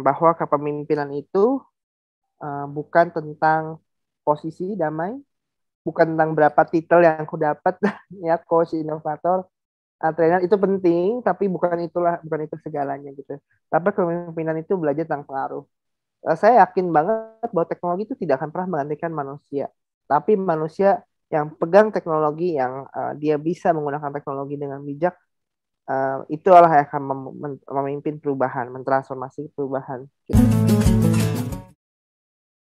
bahwa kepemimpinan itu bukan tentang posisi damai, bukan tentang berapa titel yang aku dapat ya, coach, inovator, trainer itu penting, tapi bukan itu segalanya gitu. Tapi kepemimpinan itu belajar tentang pengaruh. Saya yakin banget bahwa teknologi itu tidak akan pernah menggantikan manusia, tapi manusia yang pegang teknologi, yang dia bisa menggunakan teknologi dengan bijak, itulah yang akan memimpin perubahan, mentransformasi perubahan.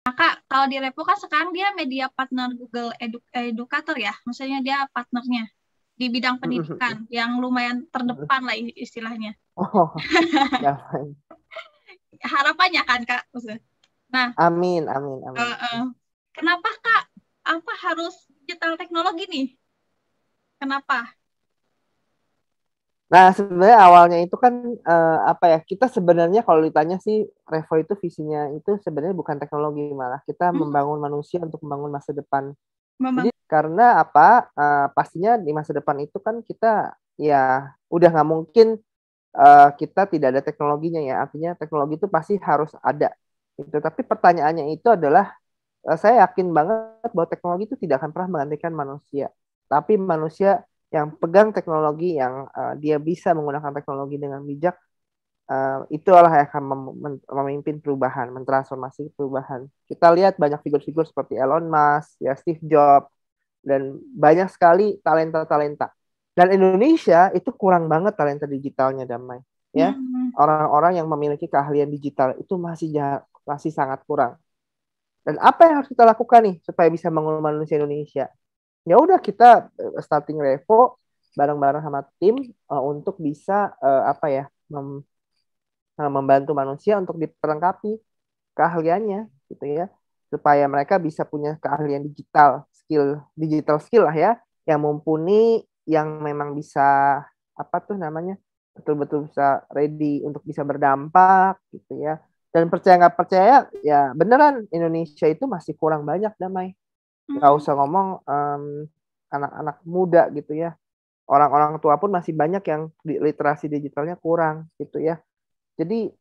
Nah, Kak, kalau di Repo kan sekarang dia media partner Google Educator ya, maksudnya dia partnernya di bidang pendidikan yang lumayan terdepan lah istilahnya. Oh, ya. Harapannya kan, Kak? Nah, Amin, amin, amin. kenapa Kak? Apa harus digital teknologi nih? Kenapa? Nah, sebenarnya awalnya itu kan apa ya? Kita sebenarnya kalau ditanya sih, Revo itu visinya itu sebenarnya bukan teknologi, malah kita membangun manusia untuk membangun masa depan. Jadi karena apa? Pastinya di masa depan itu kan kita ya udah nggak mungkin kita tidak ada teknologinya ya. Artinya teknologi itu pasti harus ada. Gitu. Tapi pertanyaannya itu adalah saya yakin banget bahwa teknologi itu tidak akan pernah menggantikan manusia. Tapi manusia yang pegang teknologi, yang dia bisa menggunakan teknologi dengan bijak, itulah yang akan memimpin perubahan, mentransformasi perubahan. Kita lihat banyak figur-figur seperti Elon Musk, ya Steve Jobs, dan banyak sekali talenta-talenta. Dan Indonesia itu kurang banget talenta digitalnya, Damai. Ya, orang-orang yang memiliki keahlian digital itu masih sangat kurang. Dan apa yang harus kita lakukan nih supaya bisa membangun manusia Indonesia? Ya udah, kita starting Revo bareng-bareng sama tim untuk bisa apa ya, membantu manusia untuk diperlengkapi keahliannya gitu ya, supaya mereka bisa punya keahlian digital skill lah ya, yang mumpuni, yang memang bisa apa tuh namanya, betul-betul bisa ready untuk bisa berdampak gitu ya. Dan percaya nggak percaya ya, beneran Indonesia itu masih kurang banyak, Damai. Nggak usah ngomong anak-anak muda gitu ya, orang-orang tua pun masih banyak yang literasi digitalnya kurang gitu ya. Jadi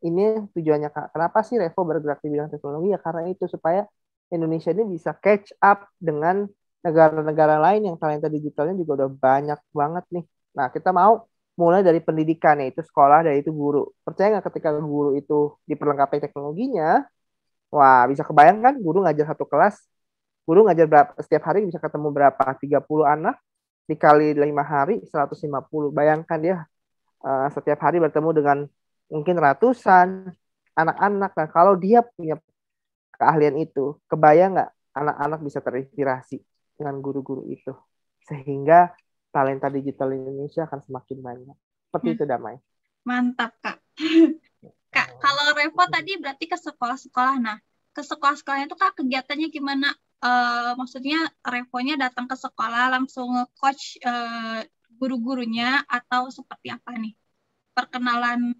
ini tujuannya, kenapa sih Revo bergerak di bidang teknologi, ya karena itu, supaya Indonesia ini bisa catch up dengan negara-negara lain yang talenta digitalnya juga udah banyak banget nih. Nah, kita mau mulai dari pendidikan, yaitu sekolah, dari itu guru. Percaya nggak, ketika guru itu diperlengkapi teknologinya, wah, bisa kebayang kan, guru ngajar satu kelas, guru ngajar setiap hari bisa ketemu berapa, 30 anak, dikali 5 hari 150. Bayangkan dia setiap hari bertemu dengan mungkin ratusan anak-anak. Nah, kalau dia punya keahlian itu, kebayang nggak anak-anak bisa terinspirasi dengan guru-guru itu, sehingga talenta digital Indonesia akan semakin banyak. Seperti itu, Damai. Mantap, Kak. Kak, kalau Revo tadi berarti ke sekolah-sekolah. Nah, ke sekolah-sekolahnya itu Kak kegiatannya gimana? Maksudnya Revonya datang ke sekolah langsung coach guru-gurunya atau seperti apa nih? Perkenalan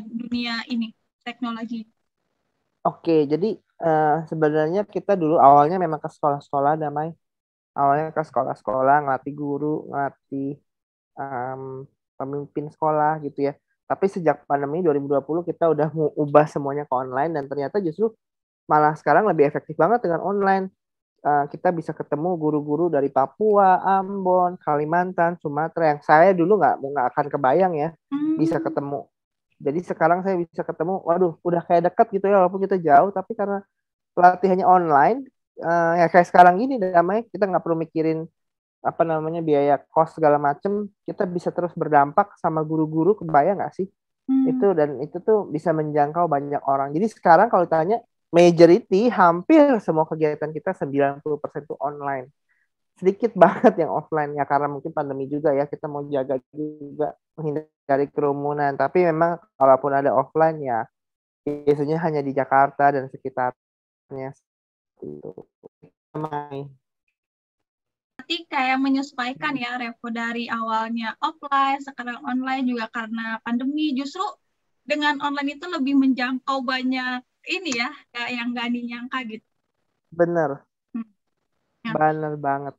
dunia ini, teknologi. Oke, jadi sebenarnya kita dulu awalnya memang ke sekolah-sekolah, Damai. Awalnya ke sekolah-sekolah, ngelatih guru, ngelatih pemimpin sekolah gitu ya. Tapi sejak pandemi 2020 kita udah mau ubah semuanya ke online, dan ternyata justru malah sekarang lebih efektif banget dengan online. Kita bisa ketemu guru-guru dari Papua, Ambon, Kalimantan, Sumatera, yang saya dulu nggak akan kebayang ya bisa ketemu. Jadi sekarang saya bisa ketemu, waduh, udah kayak dekat gitu ya, walaupun kita jauh, tapi karena pelatihannya online, ya kayak sekarang gini, Damai, kita nggak perlu mikirin apa namanya biaya kos segala macem, kita bisa terus berdampak sama guru-guru. Kebayang nggak sih itu? Dan itu tuh bisa menjangkau banyak orang. Jadi sekarang kalau tanya, majority hampir semua kegiatan kita 90% tuh online. Sedikit banget yang offline ya, karena mungkin pandemi juga ya, kita mau jaga juga menghindari kerumunan. Tapi memang kalaupun ada offline ya biasanya hanya di Jakarta dan sekitarnya itu. Berarti kayak menyesuaikan ya Revo dari awalnya offline, sekarang online juga karena pandemi. Justru dengan online itu lebih menjangkau banyak ini ya, kayak yang gak dinyangka gitu. Bener, Ya. bener banget.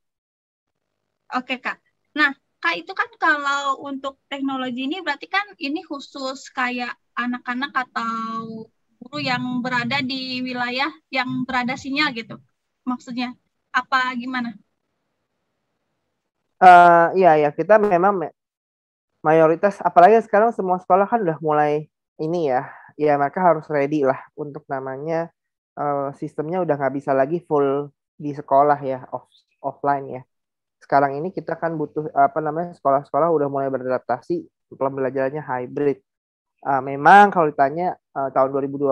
Oke Kak. Nah, Kak, itu kan kalau untuk teknologi ini berarti kan ini khusus kayak anak-anak atau guru yang berada di wilayah yang berada sinyal gitu. Maksudnya apa gimana? Iya ya, kita memang mayoritas, apalagi sekarang semua sekolah kan udah mulai ini ya mereka harus ready lah untuk namanya sistemnya udah nggak bisa lagi full di sekolah ya, offline ya. Sekarang ini kita kan butuh apa namanya, sekolah-sekolah udah mulai beradaptasi, pembelajarannya hybrid. Memang kalau ditanya tahun 2020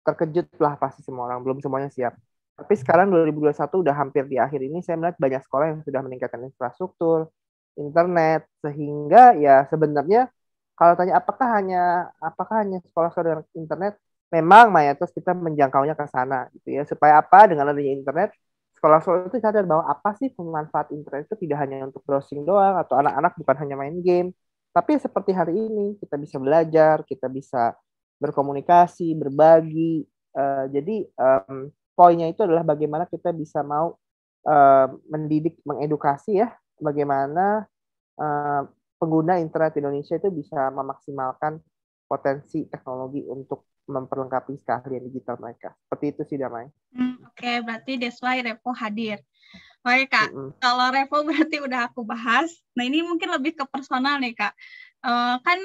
terkejut lah pasti semua orang, belum semuanya siap. Tapi sekarang 2021 udah hampir di akhir ini, saya melihat banyak sekolah yang sudah meningkatkan infrastruktur, internet, sehingga ya sebenarnya kalau tanya apakah hanya sekolah-sekolah dengan internet, memang mayoritas kita menjangkaunya ke sana gitu ya. Supaya apa? Dengan adanya internet, sekolah-sekolah itu sadar bahwa apa sih pemanfaat internet itu tidak hanya untuk browsing doang, atau anak-anak bukan hanya main game, tapi seperti hari ini kita bisa belajar, kita bisa berkomunikasi, berbagi. Jadi poinnya itu adalah bagaimana kita bisa mau mendidik, mengedukasi ya, bagaimana pengguna internet Indonesia itu bisa memaksimalkan potensi teknologi untuk memperlengkapi keahlian digital mereka. Seperti itu sih, Damai. Oke, berarti that's why Revo hadir. Baik, Kak. Kalau Revo berarti udah aku bahas. Nah, ini mungkin lebih ke personal nih, Kak. Kan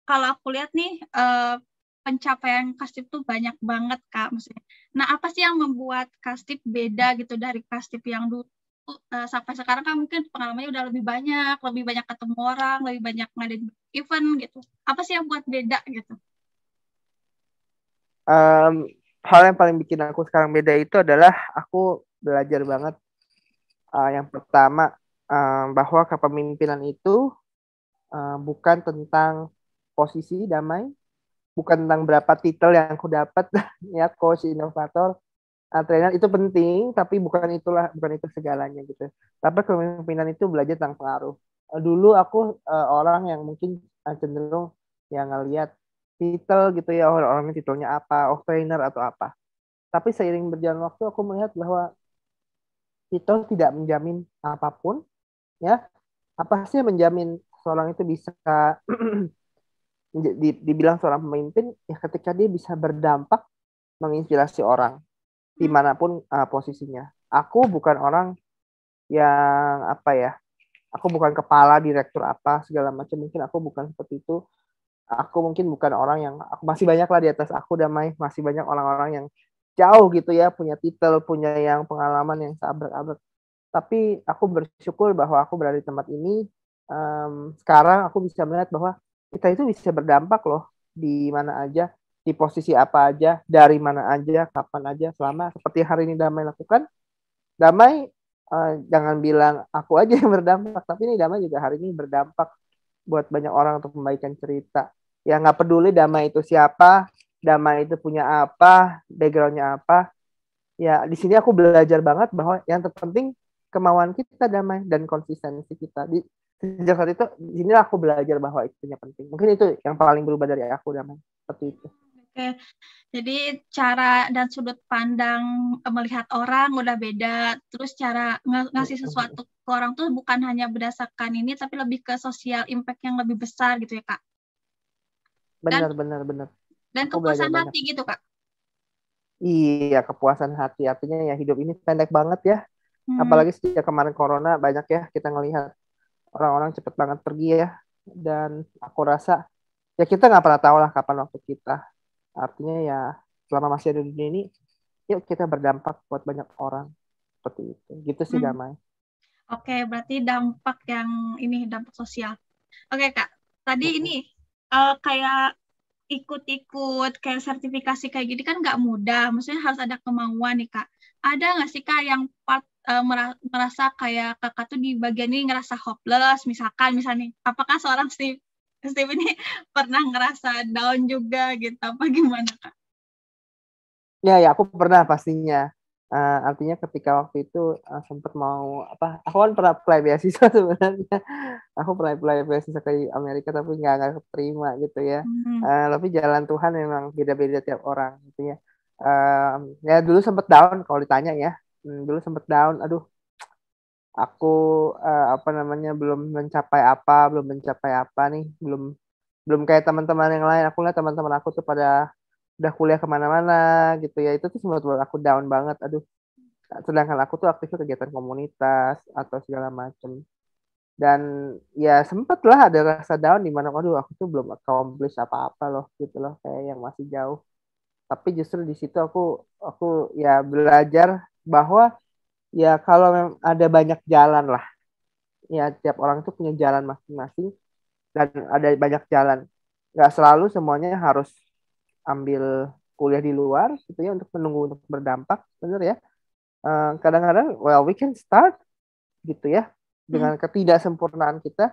kalau aku lihat nih, pencapaian Kastip tuh banyak banget, Kak. Maksudnya. Nah, apa sih yang membuat Kastip beda gitu dari Kastip yang dulu? Sampai sekarang kan mungkin pengalamannya udah lebih banyak ketemu orang, lebih banyak ngadain event gitu. Apa sih yang buat beda gitu? Hal yang paling bikin aku sekarang beda itu adalah aku belajar banget. Yang pertama, bahwa kepemimpinan itu bukan tentang posisi, Damai, bukan tentang berapa titel yang aku dapat ya, coach, inovator, trainer, itu penting, tapi bukan itu segalanya gitu. Tapi kepemimpinan itu belajar tentang pengaruh. Dulu aku orang yang mungkin cenderung yang ngelihat titel gitu ya, orang-orangnya titelnya apa, trainer atau apa. Tapi seiring berjalan waktu aku melihat bahwa titel tidak menjamin apapun ya. Apa sih yang menjamin seorang itu bisa dibilang seorang pemimpin ya, ketika dia bisa berdampak, menginspirasi orang dimanapun posisinya. Aku bukan orang yang apa ya, aku bukan kepala direktur apa segala macam, mungkin aku bukan seperti itu. Aku mungkin bukan orang yang, aku masih banyak lah di atas aku, Damai, masih banyak orang-orang yang jauh gitu ya, punya titel, punya yang pengalaman yang seabrek-abrek. Tapi aku bersyukur bahwa aku berada di tempat ini. Sekarang aku bisa melihat bahwa kita itu bisa berdampak loh, di mana aja, di posisi apa aja, dari mana aja, kapan aja, selama seperti hari ini Damai lakukan. Damai jangan bilang aku aja yang berdampak, tapi ini Damai juga hari ini berdampak buat banyak orang untuk membagikan cerita. Ya nggak peduli Damai itu siapa, Damai itu punya apa, backgroundnya apa. Ya di sini aku belajar banget bahwa yang terpenting kemauan kita, Damai, dan konsistensi kita. Sejak saat itu, di sini aku belajar bahwa itunya penting. Mungkin itu yang paling berubah dari aku, Damai. Seperti itu. Oke, jadi cara dan sudut pandang melihat orang udah beda. Terus cara ngasih sesuatu ke orang tuh bukan hanya berdasarkan ini, tapi lebih ke sosial impact yang lebih besar gitu ya, Kak. Benar. Dan kepuasan hati gitu, Kak. Iya, kepuasan hati. Artinya ya hidup ini pendek banget ya. Apalagi sejak kemarin corona, banyak ya kita ngelihat orang-orang cepet banget pergi ya. Dan aku rasa ya kita nggak pernah tahu lah kapan waktu kita. Artinya ya selama masih ada di dunia ini, yuk kita berdampak buat banyak orang. Seperti itu. Gitu sih, Damai. Oke, berarti dampak yang ini, dampak sosial. Oke, Kak. Tadi ini kayak ikut-ikut kayak sertifikasi kayak gini kan nggak mudah. Maksudnya harus ada kemauan nih, Kak. Ada nggak sih, Kak, yang merasa kayak Kakak tuh di bagian ini ngerasa hopeless, misalnya, apakah seorang Steve ini pernah ngerasa down juga gitu, apa gimana, Kak? Ya, aku pernah pastinya. Artinya ketika waktu itu sempat mau aku kan pernah apply beasiswa sebenarnya. Aku pernah apply beasiswa ke Amerika tapi nggak keterima gitu ya. Tapi jalan Tuhan memang beda-beda tiap orang gitu ya. Ya dulu sempat down kalau ditanya ya. Dulu sempat down. Aduh, aku apa namanya belum mencapai apa nih, belum kayak teman-teman yang lain. Aku lihat teman-teman aku tuh pada udah kuliah kemana-mana gitu ya, itu tuh semua buat aku down banget. Aduh, sedangkan aku tuh aktifnya kegiatan komunitas atau segala macem. Dan ya sempet lah ada rasa down di mana, aduh aku tuh belum accomplish apa-apa loh gitu loh, kayak yang masih jauh. Tapi justru di situ aku ya belajar bahwa ya kalau ada banyak jalan lah, ya tiap orang tuh punya jalan masing-masing, dan ada banyak jalan, nggak selalu semuanya harus ambil kuliah di luar gitu ya untuk menunggu untuk berdampak, bener ya. Kadang-kadang well we can start gitu ya, dengan ketidaksempurnaan kita,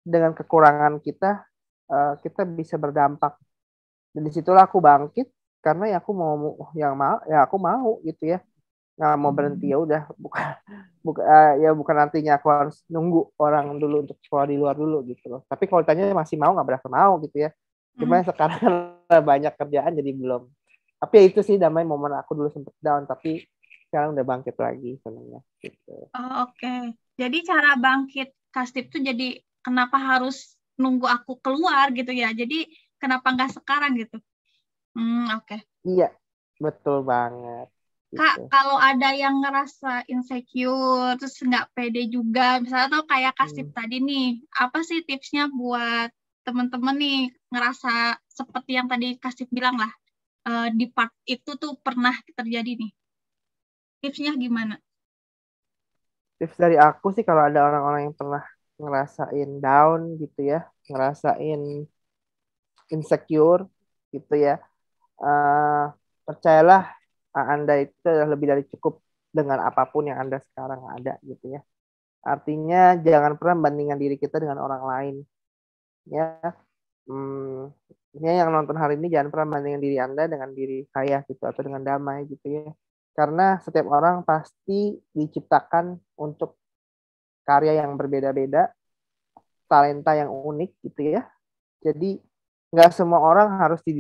dengan kekurangan kita, kita bisa berdampak. Dan disitulah aku bangkit, karena ya aku mau yang mau ya aku mau gitu ya, nggak mau berhenti. Ya udah, bukan artinya aku harus nunggu orang dulu untuk sekolah di luar dulu gitu loh. Tapi kalau tanya masih mau, nggak berasa mau gitu ya. Cuma sekarang banyak kerjaan jadi belum. Tapi ya itu sih damai, momen aku dulu sempet down tapi sekarang udah bangkit lagi sebenarnya gitu. Oke. Jadi cara bangkit Kastip tuh jadi kenapa harus nunggu aku keluar gitu ya? Jadi kenapa nggak sekarang gitu? Oke. Iya, betul banget. Kak, Gitu. kalau ada yang ngerasa insecure, terus nggak pede juga, misalnya tuh kayak Kastip tadi nih, apa sih tipsnya buat teman-teman nih ngerasa seperti yang tadi Kastip bilang lah, di part itu tuh pernah terjadi nih. Tipsnya gimana? Tips dari aku sih, kalau ada orang-orang yang pernah ngerasain down gitu ya, ngerasain insecure gitu ya, percayalah, Anda itu adalah lebih dari cukup dengan apapun yang Anda sekarang ada gitu ya. Artinya jangan pernah bandingkan diri kita dengan orang lain ya. Ini yang nonton hari ini, jangan pernah bandingkan diri Anda dengan diri saya gitu, atau dengan damai gitu ya. Karena setiap orang pasti diciptakan untuk karya yang berbeda-beda, talenta yang unik gitu ya. Jadi nggak semua orang harus di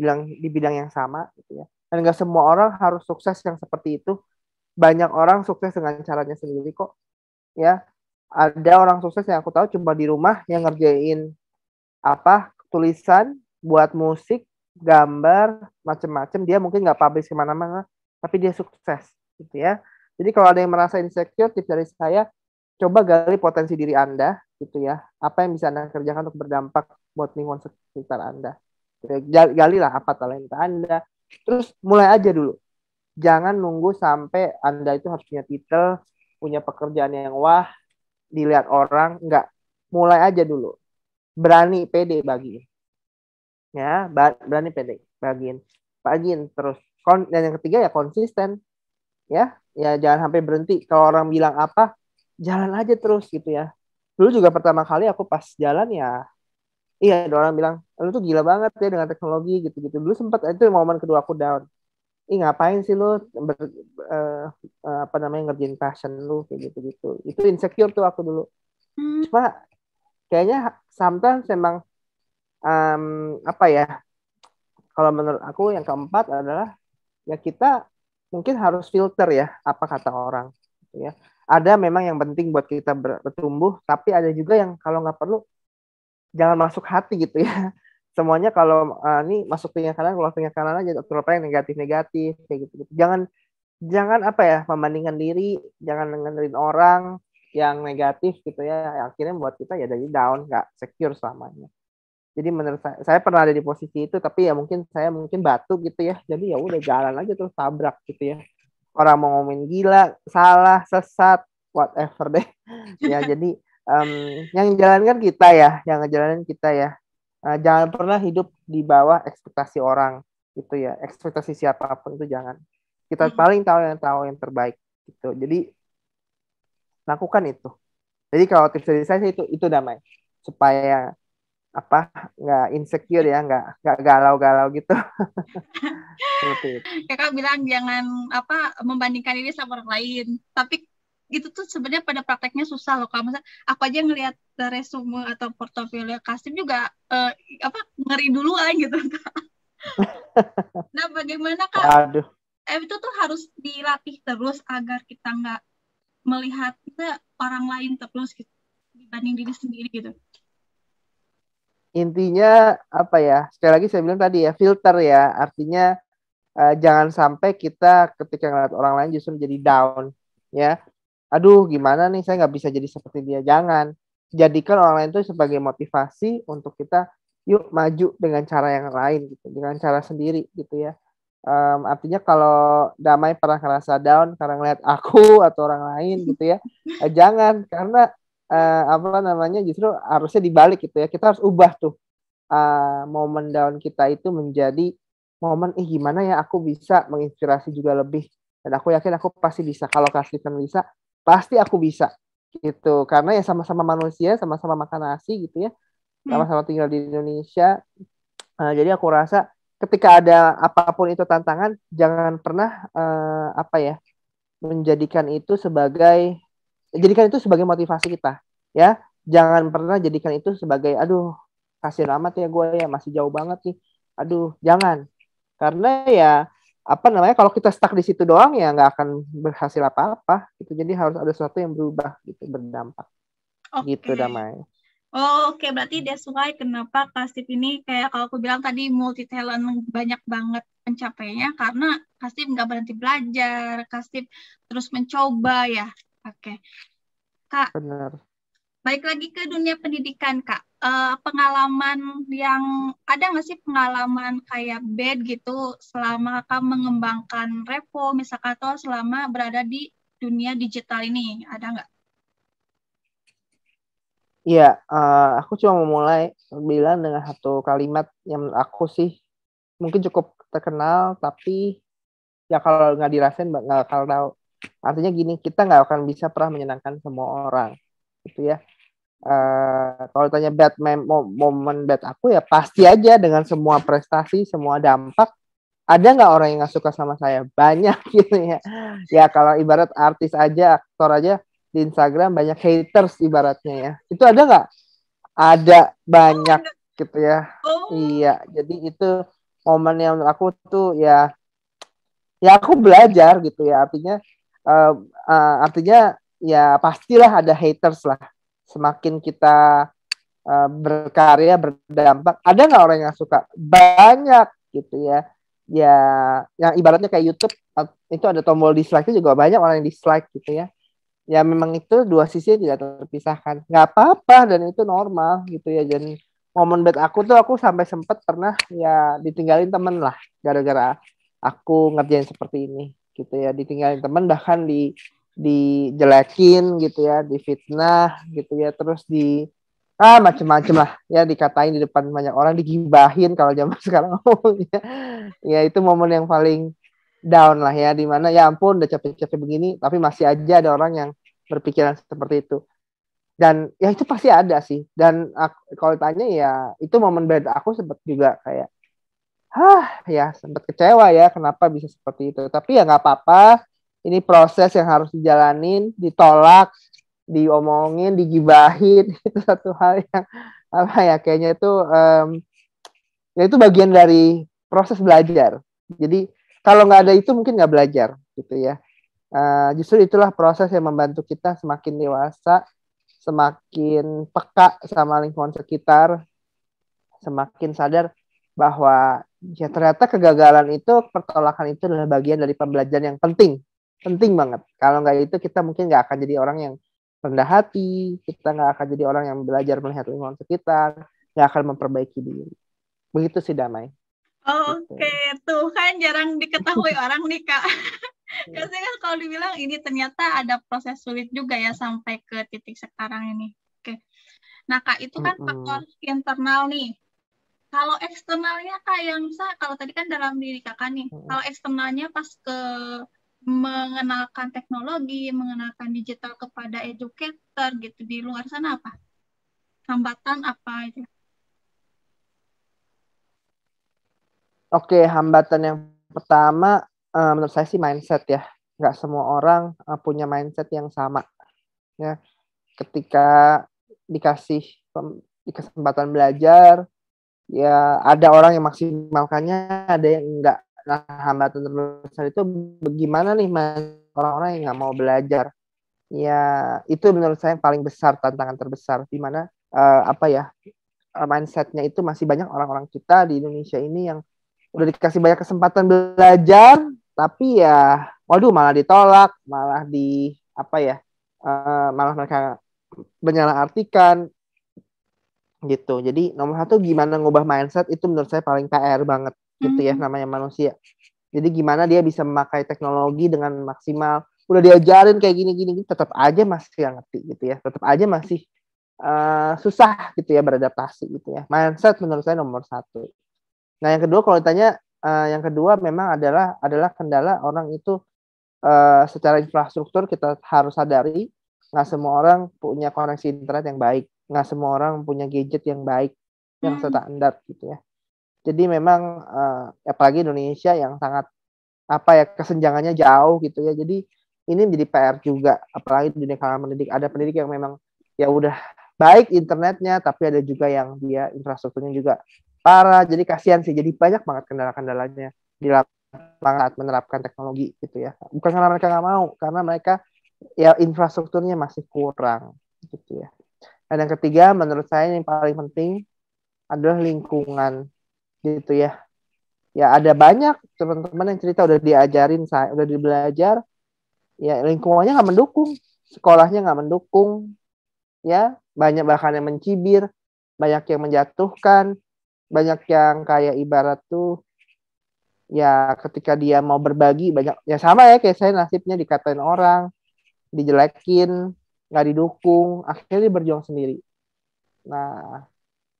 bidang yang sama gitu ya. Dan nggak semua orang harus sukses yang seperti itu. Banyak orang sukses dengan caranya sendiri kok ya. Ada orang sukses yang aku tahu cuma di rumah yang ngerjain apa tulisan, buat musik, gambar, macem-macem. Dia mungkin nggak publish kemana-mana, tapi dia sukses gitu ya. Jadi kalau ada yang merasa insecure, tips dari saya, coba gali potensi diri Anda gitu ya. Apa yang bisa Anda kerjakan untuk berdampak buat lingkungan sekitar Anda. Galilah apa talenta Anda. Terus mulai aja dulu. Jangan nunggu sampai Anda itu harus punya titel, punya pekerjaan yang wah, dilihat orang. Enggak. Mulai aja dulu. Berani, pede bagiin. Ya, berani, pede bagiin terus. Dan yang ketiga ya konsisten. Ya jangan sampai berhenti. Kalau orang bilang apa, jalan aja terus gitu ya. Dulu juga pertama kali aku pas jalan ya, iya ada orang bilang, lu tuh gila banget ya dengan teknologi gitu-gitu. Dulu sempat, itu momen kedua aku down. Ngapain sih lu apa namanya ngerjain passion lu kayak gitu-gitu. Itu insecure tuh aku dulu. Cuma kayaknya sometimes memang apa ya, kalau menurut aku yang keempat adalah ya kita mungkin harus filter ya apa kata orang gitu ya. Ada memang yang penting buat kita bertumbuh, tapi ada juga yang kalau nggak perlu jangan masuk hati gitu ya. Semuanya kalau ini masuk telinga kanan, keluar telinga kanan aja, terus yang negatif-negatif kayak gitu. Jangan apa ya, membandingkan diri, jangan dengerin orang yang negatif gitu ya. Akhirnya buat kita ya jadi down, nggak secure selamanya. Jadi menurut saya pernah ada di posisi itu, tapi ya saya mungkin batu gitu ya. Jadi ya udah jalan aja terus, tabrak gitu ya. Orang mau ngomongin gila, salah, sesat, whatever deh. Ya jadi yang jalankan kita ya, yang ngejalanin kita ya. Jangan pernah hidup di bawah ekspektasi orang gitu ya. Ekspektasi siapapun itu jangan. Kita paling tahu yang terbaik gitu. Jadi lakukan itu. Jadi kalau tips dari saya itu damai, supaya apa nggak insecure ya, nggak galau-galau gitu. Seperti itu. Kakak bilang jangan membandingkan diri sama orang lain, tapi itu tuh sebenarnya pada prakteknya susah loh. Kalau misalnya aku aja ngelihat resume atau portofolio Kastip juga ngeri duluan gitu. Nah bagaimana Kak? Aduh. Itu tuh harus dilatih terus agar kita nggak melihat orang lain terus gitu dibanding diri sendiri gitu. Intinya apa ya? Sekali lagi saya bilang tadi ya, filter ya. Artinya jangan sampai kita ketika ngeliat orang lain justru jadi down ya. Aduh, gimana nih saya nggak bisa jadi seperti dia. Jangan. Jadikan orang lain itu sebagai motivasi untuk kita yuk maju dengan cara yang lain gitu, dengan cara sendiri gitu ya. Artinya kalau Damai pernah ngerasa down karena ngeliat aku atau orang lain gitu ya, jangan, karena apa namanya, justru harusnya dibalik gitu ya. Kita harus ubah tuh momen down kita itu menjadi momen gimana ya aku bisa menginspirasi juga lebih, dan aku yakin aku pasti bisa. Kalau Kastifan bisa, pasti aku bisa gitu, karena ya sama-sama manusia, sama-sama makan nasi gitu ya, sama-sama tinggal di Indonesia. Jadi aku rasa ketika ada apapun itu tantangan, jangan pernah apa ya, jadikan itu sebagai motivasi kita ya. Jangan pernah jadikan itu sebagai aduh kasihan amat ya gue ya masih jauh banget nih. Aduh, jangan. Karena ya apa namanya, kalau kita stuck di situ doang ya nggak akan berhasil apa-apa gitu. Jadi harus ada sesuatu yang berubah gitu, berdampak. Gitu Damai. Oh, oke. Berarti that's why kenapa Kastif ini kayak kalau aku bilang tadi multi talent, banyak banget pencapaiannya, karena Kastif nggak berhenti belajar, Kastif terus mencoba ya. Oke. Kak, benar. Balik lagi ke dunia pendidikan, Kak. Pengalaman yang ada nggak sih pengalaman kayak bad gitu selama Kak mengembangkan Revo, misalkan, atau selama berada di dunia digital ini? Ada nggak? Iya, aku cuma mau mulai bilang dengan satu kalimat yang aku sih mungkin cukup terkenal, tapi ya kalau nggak dirasain nggak bakal tahu. Artinya gini, kita nggak akan bisa pernah menyenangkan semua orang, gitu ya. Kalau tanya momen bad aku ya pasti aja dengan semua prestasi, semua dampak. Ada nggak orang yang nggak suka sama saya? Banyak gitu ya. Ya kalau ibarat artis aja, aktor aja, di Instagram banyak haters ibaratnya ya. Itu ada nggak? Ada, banyak gitu ya. Iya, jadi itu momen yang aku tuh ya aku belajar gitu ya. Artinya ya pastilah ada haters lah. Semakin kita berkarya, berdampak, ada nggak orang yang suka? Banyak gitu ya. Ya, yang ibaratnya kayak YouTube, itu ada tombol dislike, itu juga banyak orang yang dislike gitu ya. Ya memang itu dua sisi yang tidak terpisahkan. Nggak apa-apa dan itu normal gitu ya. Jadi momen bad aku tuh, aku sampai sempet pernah ya ditinggalin temen lah, gara-gara aku ngerjain seperti ini gitu ya. Ditinggalin temen, bahkan dijelekin gitu ya, difitnah gitu ya, terus macem-macem lah ya, dikatain di depan banyak orang, digibahin kalau zaman sekarang ngomongnya. Ya itu momen yang paling down lah ya, dimana ya ampun udah capek-capek begini tapi masih aja ada orang yang berpikiran seperti itu. Dan ya itu pasti ada sih. Dan kalau tanya ya itu momen bad aku sempat juga kayak ya sempat kecewa ya kenapa bisa seperti itu. Tapi ya nggak apa-apa, ini proses yang harus dijalanin, ditolak, diomongin, digibahin. Itu satu hal yang apa ya, kayaknya itu ya itu bagian dari proses belajar. Jadi kalau nggak ada itu mungkin nggak belajar gitu ya. Justru itulah proses yang membantu kita semakin dewasa, semakin peka sama lingkungan sekitar, semakin sadar bahwa ya ternyata kegagalan itu, pertolakan itu adalah bagian dari pembelajaran yang penting banget. Kalau nggak itu kita mungkin nggak akan jadi orang yang rendah hati, kita nggak akan jadi orang yang belajar melihat lingkungan sekitar, nggak akan memperbaiki diri. Begitu sih Damai. Oke, tuh kan jarang diketahui orang nih Kak. Biasanya kan kalau dibilang ini ternyata ada proses sulit juga ya sampai ke titik sekarang ini. Oke. Nah Kak, itu kan faktor internal nih. Kalau eksternalnya Kak, yang kalau tadi kan dalam diri Kakak nih. Kalau eksternalnya pas ke mengenalkan teknologi, mengenalkan digital kepada educator gitu di luar sana apa? Hambatan apa itu? Oke, hambatan yang pertama menurut saya sih mindset ya. Nggak semua orang punya mindset yang sama. Ya, ketika dikasih kesempatan belajar, ya ada orang yang maksimalkannya, ada yang enggak. Nah, hambatan terbesar itu bagaimana nih orang-orang yang nggak mau belajar. Ya, itu menurut saya yang paling besar, tantangan terbesar, di mana mindsetnya itu masih banyak orang-orang kita di Indonesia ini yang udah dikasih banyak kesempatan belajar, tapi ya, waduh, malah ditolak, malah malah mereka menyalahartikan gitu. Jadi nomor satu, gimana ngubah mindset itu menurut saya paling PR banget gitu ya, namanya manusia. Jadi gimana dia bisa memakai teknologi dengan maksimal. Udah diajarin kayak gini-gini, tetap aja masih nggak ngerti gitu ya. Tetap aja masih susah gitu ya beradaptasi gitu ya. Mindset menurut saya nomor satu. Nah yang kedua, kalau ditanya, yang kedua memang adalah kendala orang itu secara infrastruktur. Kita harus sadari nggak semua orang punya koneksi internet yang baik, nggak semua orang punya gadget yang baik, yang standar gitu ya. Jadi memang apalagi Indonesia yang sangat kesenjangannya jauh gitu ya. Jadi ini menjadi PR juga, apalagi di dunia kalangan pendidik. Ada pendidik yang memang ya udah baik internetnya, tapi ada juga yang dia infrastrukturnya juga parah. Jadi kasihan sih. Jadi banyak banget kendala-kendalanya di lapangan menerapkan teknologi gitu ya. Bukan karena mereka nggak mau, karena mereka ya infrastrukturnya masih kurang gitu ya. Dan yang ketiga, menurut saya yang paling penting adalah lingkungan gitu ya. Ya ada banyak teman-teman yang cerita udah diajarin, saya udah dibelajar, ya lingkungannya nggak mendukung, sekolahnya nggak mendukung, ya banyak bahkan yang mencibir, banyak yang menjatuhkan, banyak yang kayak ibarat tuh ya ketika dia mau berbagi banyak ya sama ya kayak saya, nasibnya dikatain orang, dijelekin, nggak didukung, akhirnya dia berjuang sendiri. Nah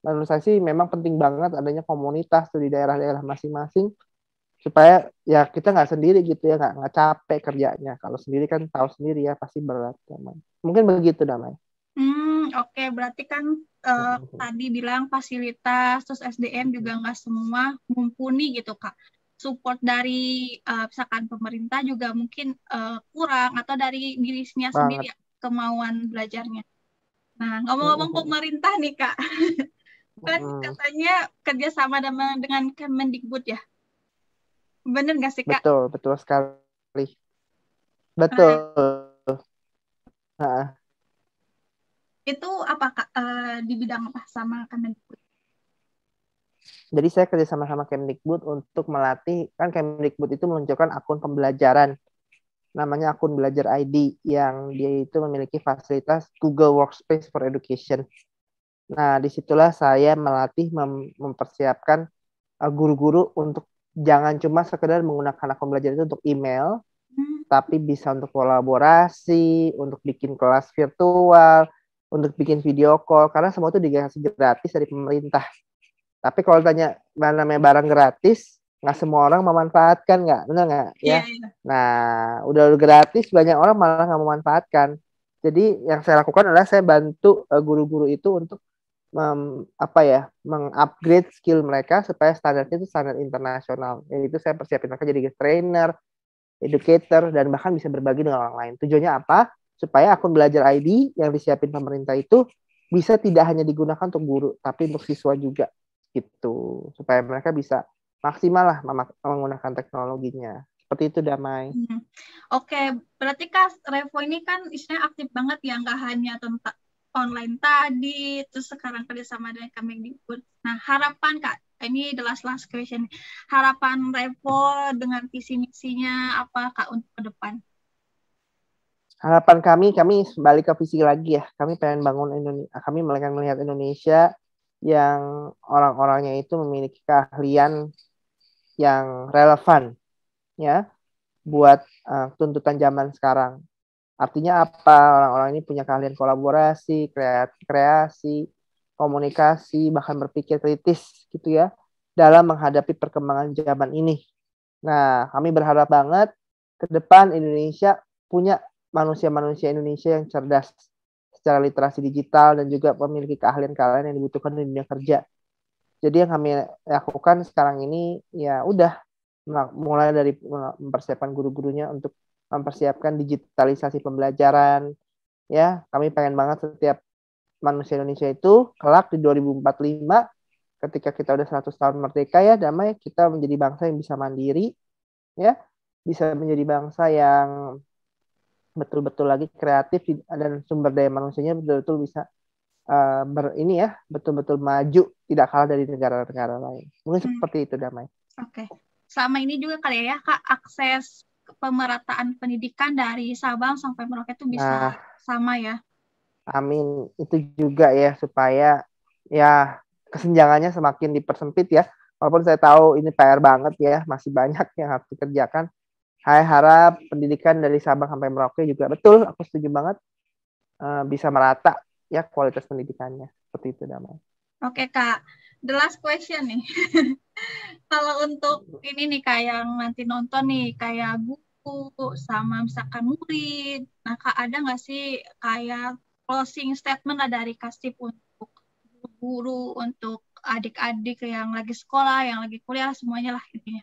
menurut saya sih memang penting banget adanya komunitas tuh di daerah-daerah masing-masing, supaya ya kita nggak sendiri gitu ya, nggak capek kerjanya. Kalau sendiri kan tahu sendiri ya, pasti berat. Damai. Mungkin begitu, Damai. Oke. Berarti kan tadi bilang fasilitas, terus SDM juga nggak semua mumpuni gitu, Kak. Support dari misalkan pemerintah juga mungkin kurang, atau dari dirinya sendiri kemauan belajarnya. Nah, ngomong-ngomong pemerintah nih, Kak. Kan katanya kerjasama dengan Kemendikbud ya? Bener nggak sih, Kak? Betul sekali. Betul. Nah, itu apa, Kak? Di bidang apa sama Kemendikbud? jadi saya kerja sama Kemdikbud untuk melatih, kan Kemdikbud itu meluncurkan akun pembelajaran, namanya akun Belajar ID, yang dia itu memiliki fasilitas Google Workspace for Education. Nah, disitulah saya melatih, mempersiapkan guru-guru untuk jangan cuma sekedar menggunakan akun belajar itu untuk email, tapi bisa untuk kolaborasi, untuk bikin kelas virtual, untuk bikin video call, karena semua itu dikasih gratis dari pemerintah. Tapi kalau tanya mana namanya barang gratis, nggak semua orang memanfaatkan, nggak, benar nggak ya? Nah, udah gratis, banyak orang malah nggak memanfaatkan. Jadi yang saya lakukan adalah saya bantu guru-guru itu untuk mengupgrade skill mereka supaya standarnya itu standar internasional. Yaitu saya persiapin mereka jadi trainer, educator, dan bahkan bisa berbagi dengan orang lain. Tujuannya apa? Supaya akun Belajar ID yang disiapin pemerintah itu bisa tidak hanya digunakan untuk guru, tapi untuk siswa juga gitu. Supaya mereka bisa maksimal lah menggunakan teknologinya. Seperti itu, Damai. Oke, berarti Kak Revo ini kan istilahnya aktif banget ya, nggak hanya tentang online tadi, terus sekarang kerjasama dengan Kemendikbud. Nah, harapan Kak, ini the last question. Harapan Revo dengan visi misinya apa Kak untuk ke depan? Harapan kami balik ke visi lagi ya. Kami pengen bangun Indonesia, kami melihat Indonesia yang orang-orangnya itu memiliki keahlian yang relevan ya buat tuntutan zaman sekarang. Artinya apa? Orang-orang ini punya keahlian kolaborasi, kreasi, komunikasi, bahkan berpikir kritis gitu ya dalam menghadapi perkembangan zaman ini. Nah, kami berharap banget ke depan Indonesia punya manusia-manusia Indonesia yang cerdas secara literasi digital dan juga memiliki keahlian-keahlian yang dibutuhkan di dunia kerja. Jadi yang kami lakukan sekarang ini ya udah mulai dari mempersiapkan guru-gurunya untuk mempersiapkan digitalisasi pembelajaran. Ya, kami pengen banget setiap manusia Indonesia itu kelak di 2045 ketika kita udah 100 tahun merdeka ya, Damai, kita menjadi bangsa yang bisa mandiri, ya, bisa menjadi bangsa yang betul-betul lagi kreatif dan sumber daya manusianya betul-betul bisa betul-betul maju, tidak kalah dari negara-negara lain. Mungkin seperti itu, Damai. Oke. Selama ini juga kali ya Kak, akses pemerataan pendidikan dari Sabang sampai Merauke itu bisa sama ya. Amin. Itu juga ya, supaya ya kesenjangannya semakin dipersempit ya. Walaupun saya tahu ini PR banget ya, masih banyak yang harus dikerjakan. Saya harap pendidikan dari Sabang sampai Merauke juga betul, aku setuju banget, bisa merata ya kualitas pendidikannya. Seperti itu, Damai. Oke Kak, the last question nih. Kalau untuk ini nih Kak yang nanti nonton nih, kayak buku sama misalkan murid, nah Kak ada nggak sih kayak closing statement lah dari Kasih untuk guru, untuk adik-adik yang lagi sekolah, yang lagi kuliah, semuanya lah intinya.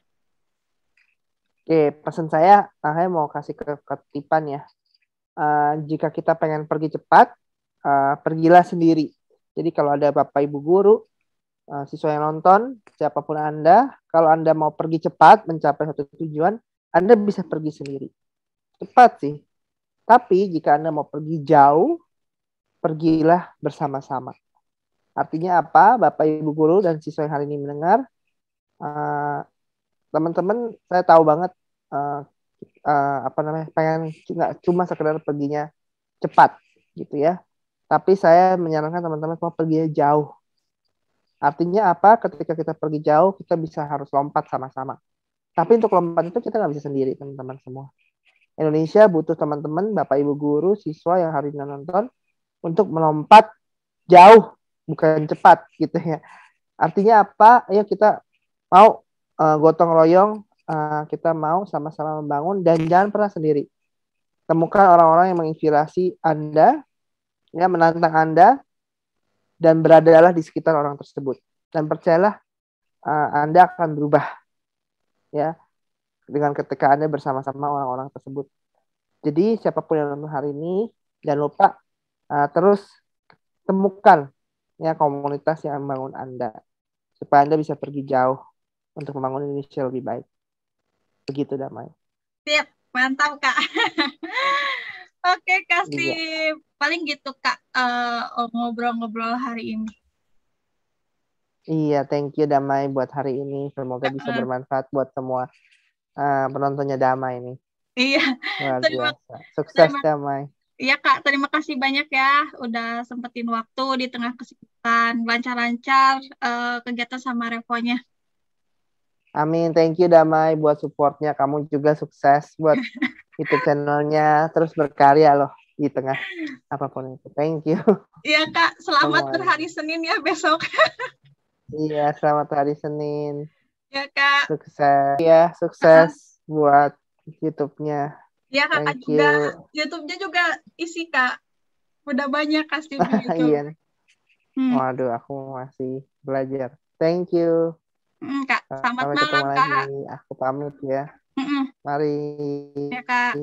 Oke, pesan saya mau kasih ketipan ya. Jika kita pengen pergi cepat, pergilah sendiri. Jadi kalau ada Bapak Ibu guru, siswa yang nonton, siapapun Anda, kalau Anda mau pergi cepat mencapai satu tujuan, Anda bisa pergi sendiri. Cepat sih. Tapi jika Anda mau pergi jauh, pergilah bersama-sama. Artinya apa? Bapak Ibu guru dan siswa yang hari ini mendengar, teman-teman, saya tahu banget pengen nggak cuma sekedar perginya cepat gitu ya. Tapi saya menyarankan teman-teman semua pergi jauh. Artinya apa? Ketika kita pergi jauh, kita bisa harus lompat sama-sama. Tapi untuk lompat itu kita nggak bisa sendiri, teman-teman semua. Indonesia butuh teman-teman, Bapak Ibu guru, siswa yang hari ini nonton untuk melompat jauh, bukan cepat gitu ya. Artinya apa? Ayo kita mau gotong royong, kita mau sama-sama membangun dan jangan pernah sendiri. Temukan orang-orang yang menginspirasi Anda, ya, menantang Anda, dan beradalah di sekitar orang tersebut. Dan percayalah, Anda akan berubah, ya, dengan ketika Anda bersama-sama orang-orang tersebut. Jadi siapapun yang nonton hari ini, jangan lupa terus temukan ya komunitas yang membangun Anda, supaya Anda bisa pergi jauh untuk membangun Indonesia lebih baik. Begitu, Damai. Siap, mantap Kak. Oke, Kasih. Paling gitu Kak, ngobrol-ngobrol hari ini. Iya, thank you Damai buat hari ini. Semoga bisa bermanfaat buat semua penontonnya Damai ini. Iya. Luar biasa. Sukses Damai. Iya Kak, terima kasih banyak ya udah sempetin waktu di tengah kesibukan. Lancar-lancar kegiatan sama Revonya. Amin, thank you Damai buat supportnya. Kamu juga sukses buat YouTube channelnya. Terus berkarya loh di tengah apapun itu. Thank you. Iya Kak, selamat berhari Senin ya besok. Iya, selamat hari Senin. Ya Kak. Sukses. Iya, sukses buat YouTube-nya. Iya Kakak juga. YouTube-nya juga isi Kak. Udah banyak kasih di YouTube. Iya. Waduh, aku masih belajar. Thank you. Kak, selamat malam ketemu Kak. Lagi. Aku pamit ya. Mari. Ya Kak.